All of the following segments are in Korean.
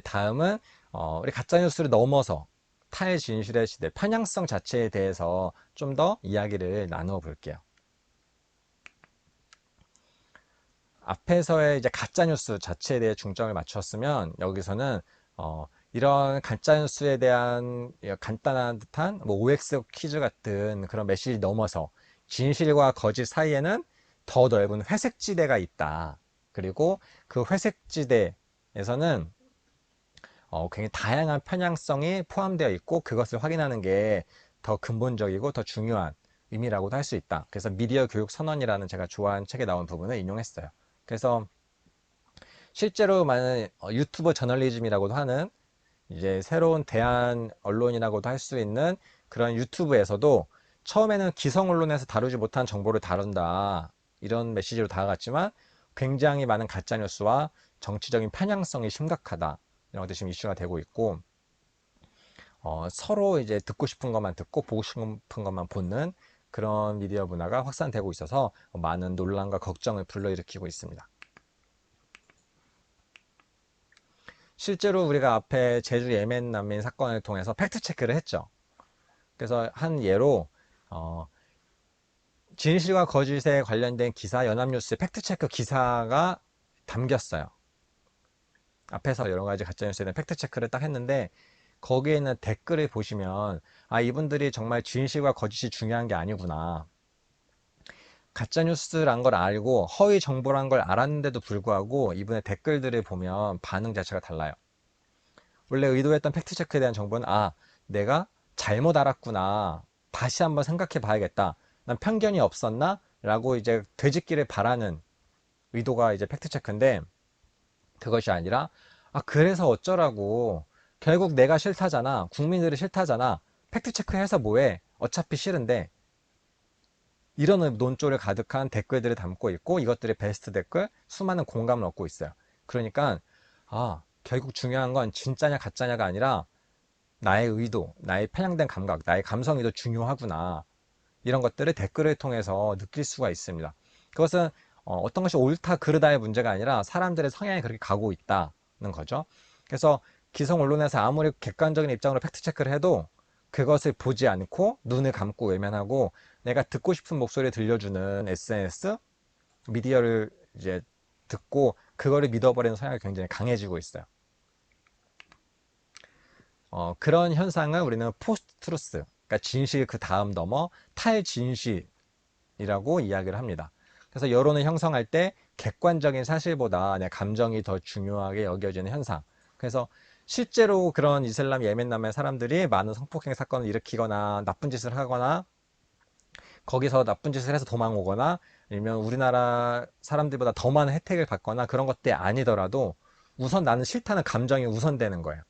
다음은 우리 가짜뉴스를 넘어서 탈진실의 시대, 편향성 자체에 대해서 좀 더 이야기를 나누어 볼게요. 앞에서의 이제 가짜뉴스 자체에 대해 중점을 맞췄으면 여기서는 이런 가짜뉴스에 대한 간단한 듯한 뭐 OX 퀴즈 같은 그런 메시지 넘어서 진실과 거짓 사이에는 더 넓은 회색지대가 있다. 그리고 그 회색지대에서는 굉장히 다양한 편향성이 포함되어 있고 그것을 확인하는 게 더 근본적이고 더 중요한 의미라고도 할 수 있다. 그래서 미디어 교육 선언이라는 제가 좋아하는 책에 나온 부분을 인용했어요. 그래서 실제로 많은 유튜버 저널리즘이라고도 하는 이제 새로운 대한 언론이라고도 할 수 있는 그런 유튜브에서도 처음에는 기성 언론에서 다루지 못한 정보를 다룬다 이런 메시지로 다가갔지만 굉장히 많은 가짜뉴스와 정치적인 편향성이 심각하다 이런 것들이 지금 이슈가 되고 있고 서로 이제 듣고 싶은 것만 듣고 보고 싶은 것만 보는 그런 미디어 문화가 확산되고 있어서 많은 논란과 걱정을 불러일으키고 있습니다. 실제로 우리가 앞에 제주 예멘 난민 사건을 통해서 팩트 체크를 했죠. 그래서 한 예로 진실과 거짓에 관련된 기사, 연합뉴스의 팩트 체크 기사가 담겼어요. 앞에서 여러 가지 가짜뉴스에 대한 팩트 체크를 딱 했는데 거기에 있는 댓글을 보시면 이분들이 정말 진실과 거짓이 중요한 게 아니구나. 가짜뉴스란 걸 알고 허위 정보란 걸 알았는데도 불구하고 이분의 댓글들을 보면 반응 자체가 달라요. 원래 의도했던 팩트체크에 대한 정보는 내가 잘못 알았구나. 다시 한번 생각해 봐야겠다. 난 편견이 없었나? 라고 이제 되짚기를 바라는 의도가 이제 팩트체크인데 그것이 아니라 그래서 어쩌라고 결국 내가 싫다잖아. 국민들이 싫다잖아. 팩트체크해서 뭐해? 어차피 싫은데 이런 논조를 가득한 댓글들을 담고 있고 이것들이 베스트 댓글 수많은 공감을 얻고 있어요. 그러니까 결국 중요한 건 진짜냐 가짜냐가 아니라 나의 의도, 나의 편향된 감각, 나의 감성이 더 중요하구나. 이런 것들을 댓글을 통해서 느낄 수가 있습니다. 그것은 어떤 것이 옳다 그르다의 문제가 아니라 사람들의 성향이 그렇게 가고 있다는 거죠. 그래서 기성 언론에서 아무리 객관적인 입장으로 팩트체크를 해도 그것을 보지 않고 눈을 감고 외면하고 내가 듣고 싶은 목소리를 들려주는 SNS, 미디어를 이제 듣고 그거를 믿어버리는 성향이 굉장히 강해지고 있어요. 그런 현상을 우리는 포스트 트루스, 그러니까 진실 그 다음 넘어 탈진실이라고 이야기를 합니다. 그래서 여론을 형성할 때 객관적인 사실보다 내 감정이 더 중요하게 여겨지는 현상. 그래서 실제로 그런 이슬람 예멘남의 사람들이 많은 성폭행 사건을 일으키거나 나쁜 짓을 하거나 거기서 나쁜 짓을 해서 도망 오거나 아니면 우리나라 사람들보다 더 많은 혜택을 받거나 그런 것들이 아니더라도 우선 나는 싫다는 감정이 우선되는 거예요.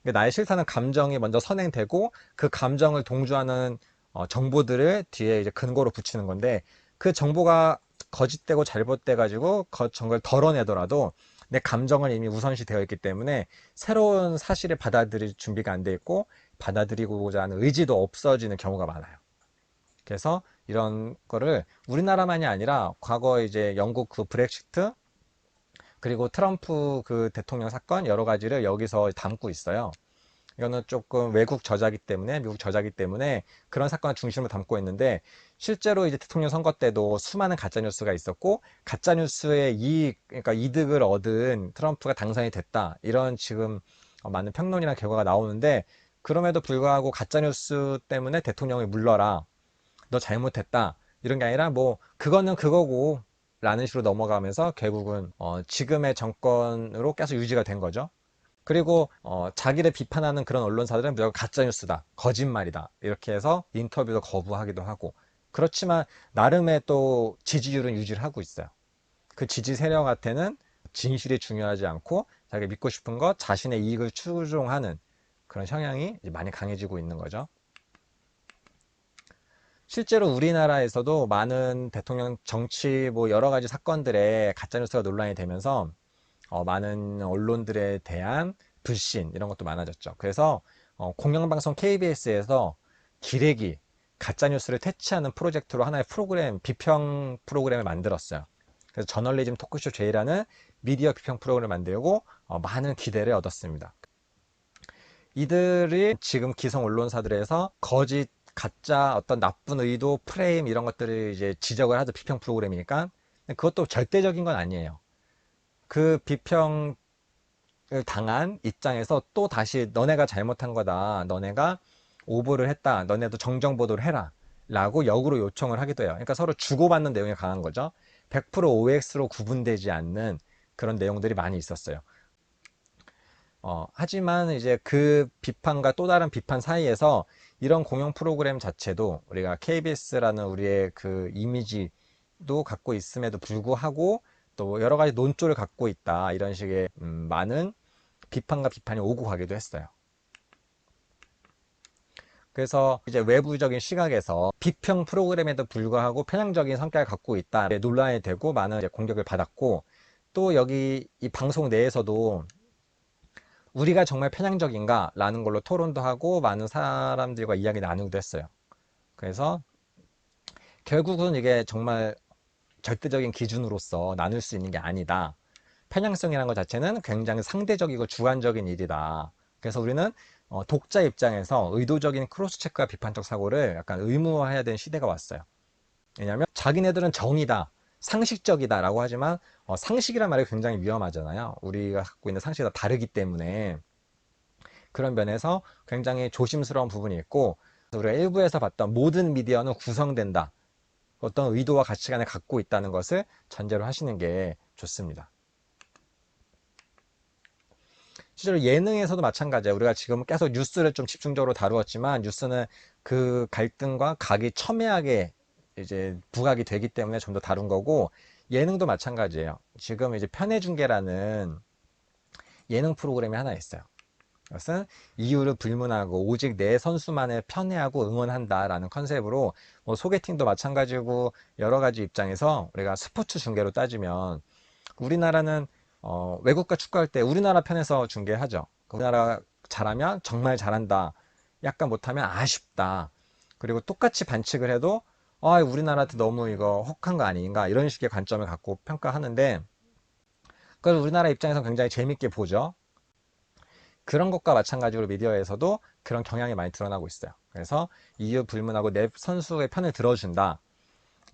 나의 싫다는 감정이 먼저 선행되고 그 감정을 동조하는 정보들을 뒤에 이제 근거로 붙이는 건데 그 정보가 거짓되고 잘못돼 가지고 정보를 덜어내더라도 내 감정은 이미 우선시 되어 있기 때문에 새로운 사실을 받아들일 준비가 안 돼 있고 받아들이고자 하는 의지도 없어지는 경우가 많아요. 그래서 이런 거를 우리나라만이 아니라 과거 이제 영국 그 브렉시트 그리고 트럼프 그 대통령 사건 여러 가지를 여기서 담고 있어요. 이거는 조금 외국 저자기 때문에 미국 저자기 때문에 그런 사건을 중심으로 담고 있는데 실제로 이제 대통령 선거 때도 수많은 가짜 뉴스가 있었고 가짜 뉴스의 그러니까 이득을 얻은 트럼프가 당선이 됐다 이런 지금 많은 평론이나 결과가 나오는데 그럼에도 불구하고 가짜 뉴스 때문에 대통령을 물러라 너 잘못했다 이런 게 아니라 뭐 그거는 그거고 라는 식으로 넘어가면서 결국은 지금의 정권으로 계속 유지가 된 거죠. 그리고 자기를 비판하는 그런 언론사들은 무조건 가짜뉴스다, 거짓말이다 이렇게 해서 인터뷰도 거부하기도 하고 그렇지만 나름의 또 지지율은 유지를 하고 있어요. 그 지지 세력한테는 진실이 중요하지 않고 자기가 믿고 싶은 것, 자신의 이익을 추종하는 그런 성향이 많이 강해지고 있는 거죠. 실제로 우리나라에서도 많은 대통령 정치 뭐 여러 가지 사건들에 가짜뉴스가 논란이 되면서 많은 언론들에 대한 불신 이런 것도 많아졌죠. 그래서 공영방송 KBS에서 기레기 가짜뉴스를 퇴치하는 프로젝트로 하나의 프로그램 비평 프로그램을 만들었어요. 그래서 저널리즘 토크쇼 J라는 미디어 비평 프로그램을 만들고 많은 기대를 얻었습니다. 이들이 지금 기성 언론사들에서 거짓, 가짜, 어떤 나쁜 의도, 프레임 이런 것들을 이제 지적을 하죠. 비평 프로그램이니까. 그것도 절대적인 건 아니에요. 그 비평을 당한 입장에서 또 다시 너네가 잘못한 거다. 너네가 오보를 했다. 너네도 정정 보도를 해라. 라고 역으로 요청을 하기도 해요. 그러니까 서로 주고받는 내용이 강한 거죠. 100% OX로 구분되지 않는 그런 내용들이 많이 있었어요. 하지만 이제 그 비판과 또 다른 비판 사이에서 이런 공영 프로그램 자체도 우리가 KBS라는 우리의 그 이미지도 갖고 있음에도 불구하고 또 여러 가지 논조를 갖고 있다. 이런 식의 많은 비판과 비판이 오고 가기도 했어요. 그래서 이제 외부적인 시각에서 비평 프로그램에도 불구하고 편향적인 성격을 갖고 있다. 논란이 되고 많은 이제 공격을 받았고 또 여기 이 방송 내에서도 우리가 정말 편향적인가? 라는 걸로 토론도 하고 많은 사람들과 이야기 나누기도 했어요. 그래서 결국은 이게 정말 절대적인 기준으로서 나눌 수 있는 게 아니다. 편향성이라는 것 자체는 굉장히 상대적이고 주관적인 일이다. 그래서 우리는 독자 입장에서 의도적인 크로스 체크와 비판적 사고를 약간 의무화해야 되는 시대가 왔어요. 왜냐하면 자기네들은 정의다, 상식적이다 라고 하지만 상식이란 말이 굉장히 위험하잖아요. 우리가 갖고 있는 상식이 다 다르기 때문에 그런 면에서 굉장히 조심스러운 부분이 있고 우리가 일부에서 봤던 모든 미디어는 구성된다. 어떤 의도와 가치관을 갖고 있다는 것을 전제로 하시는 게 좋습니다. 실제로 예능에서도 마찬가지예요. 우리가 지금 계속 뉴스를 좀 집중적으로 다루었지만 뉴스는 그 갈등과 각이 첨예하게 이제 부각이 되기 때문에 좀 더 다룬 거고 예능도 마찬가지예요. 지금 이제 편해중계라는 예능 프로그램이 하나 있어요. 그것은 이유를 불문하고 오직 내 선수만을 편애하고 응원한다라는 컨셉으로 뭐 소개팅도 마찬가지고 여러 가지 입장에서 우리가 스포츠 중계로 따지면 우리나라는 외국과 축구할 때 우리나라 편에서 중계하죠. 우리나라 잘하면 정말 잘한다. 약간 못하면 아쉽다. 그리고 똑같이 반칙을 해도 우리나라한테 너무 이거 혹한 거 아닌가 이런 식의 관점을 갖고 평가하는데 그걸 우리나라 입장에서 굉장히 재밌게 보죠. 그런 것과 마찬가지로 미디어에서도 그런 경향이 많이 드러나고 있어요. 그래서 이유 불문하고 내 선수의 편을 들어준다.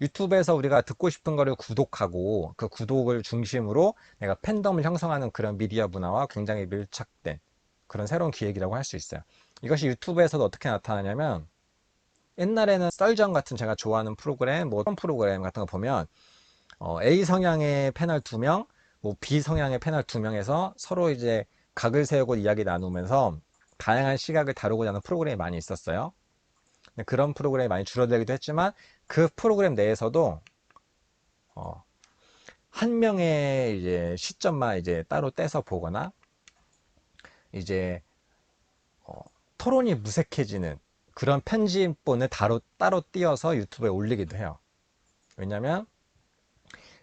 유튜브에서 우리가 듣고 싶은 거를 구독하고 그 구독을 중심으로 내가 팬덤을 형성하는 그런 미디어 문화와 굉장히 밀착된 그런 새로운 기획이라고 할 수 있어요. 이것이 유튜브에서도 어떻게 나타나냐면 옛날에는 썰전 같은 제가 좋아하는 프로그램, 뭐 프로그램 같은 거 보면 A 성향의 패널 2명, 뭐 B 성향의 패널 2명에서 서로 이제 각을 세우고 이야기 나누면서 다양한 시각을 다루고자 하는 프로그램이 많이 있었어요. 그런 프로그램이 많이 줄어들기도 했지만 그 프로그램 내에서도 한 명의 이제 시점만 이제 따로 떼서 보거나 이제 토론이 무색해지는 그런 편집본을 따로 띄어서 유튜브에 올리기도 해요. 왜냐면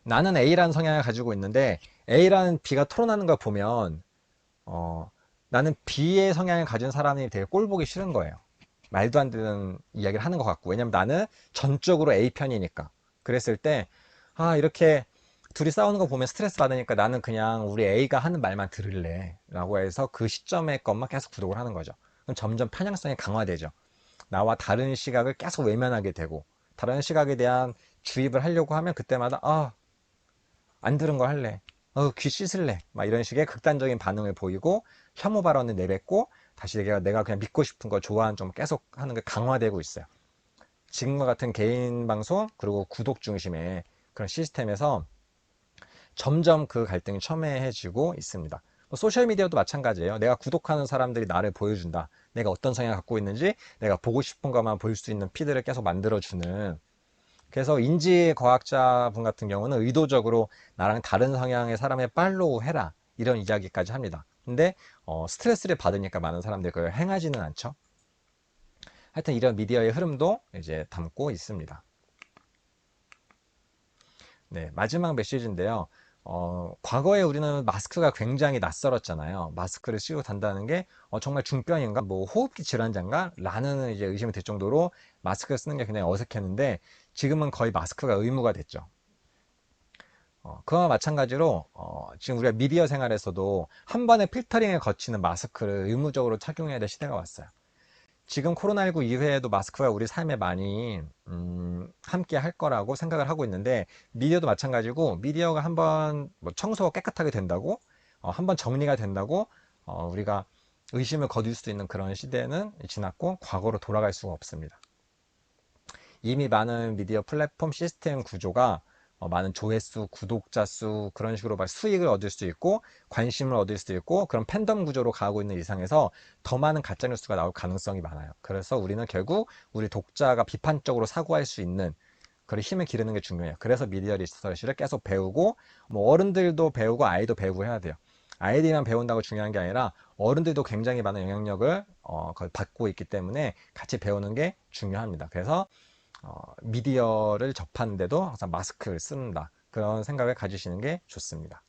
나는 A라는 성향을 가지고 있는데 A라는 B가 토론하는 걸 보면 나는 B의 성향을 가진 사람이 되게 꼴보기 싫은 거예요. 말도 안 되는 이야기를 하는 것 같고 왜냐면 나는 전적으로 A 편이니까 그랬을 때 이렇게 둘이 싸우는 거 보면 스트레스 받으니까 나는 그냥 우리 A가 하는 말만 들을래 라고 해서 그 시점의 것만 계속 구독을 하는 거죠. 그럼 점점 편향성이 강화되죠. 나와 다른 시각을 계속 외면하게 되고 다른 시각에 대한 주입을 하려고 하면 그때마다 안 들은 거 할래. 귀 씻을래. 막 이런 식의 극단적인 반응을 보이고 혐오 발언을 내뱉고 다시 내가 그냥 믿고 싶은 거 좋아하는 좀 계속 하는 게 강화되고 있어요. 지금과 같은 개인 방송 그리고 구독 중심의 그런 시스템에서 점점 그 갈등이 첨예해지고 있습니다. 소셜미디어도 마찬가지예요. 내가 구독하는 사람들이 나를 보여준다. 내가 어떤 성향을 갖고 있는지 내가 보고 싶은 것만 볼 수 있는 피드를 계속 만들어주는 그래서 인지과학자분 같은 경우는 의도적으로 나랑 다른 성향의 사람의 팔로우 해라 이런 이야기까지 합니다. 근데 스트레스를 받으니까 많은 사람들이 그걸 행하지는 않죠. 하여튼 이런 미디어의 흐름도 이제 담고 있습니다. 네, 마지막 메시지인데요. 과거에 우리는 마스크가 굉장히 낯설었잖아요. 마스크를 쓰고 단다는 게 정말 중병인가? 뭐 호흡기 질환자인가? 라는 이제 의심이 들 정도로 마스크를 쓰는 게 굉장히 어색했는데 지금은 거의 마스크가 의무가 됐죠. 그와 마찬가지로 지금 우리가 미디어 생활에서도 한 번에 필터링을 거치는 마스크를 의무적으로 착용해야 될 시대가 왔어요. 지금 코로나19 이후에도 마스크가 우리 삶에 많이 함께 할 거라고 생각을 하고 있는데, 미디어도 마찬가지고, 미디어가 한번 뭐 청소가 깨끗하게 된다고, 한번 정리가 된다고 우리가 의심을 거둘 수 있는 그런 시대는 지났고 과거로 돌아갈 수가 없습니다. 이미 많은 미디어 플랫폼 시스템 구조가 많은 조회수, 구독자 수, 그런 식으로 막 수익을 얻을 수 있고 관심을 얻을 수 있고 그런 팬덤 구조로 가고 있는 이상에서 더 많은 가짜뉴스가 나올 가능성이 많아요. 그래서 우리는 결국 우리 독자가 비판적으로 사고할 수 있는 그런 힘을 기르는 게 중요해요. 그래서 미디어 리서치를 계속 배우고, 뭐 어른들도 배우고 아이도 배우고 해야 돼요. 아이들만 배운다고 중요한 게 아니라 어른들도 굉장히 많은 영향력을 받고 있기 때문에 같이 배우는 게 중요합니다. 그래서 미디어를 접하는데도 항상 마스크를 쓴다, 그런 생각을 가지시는 게 좋습니다.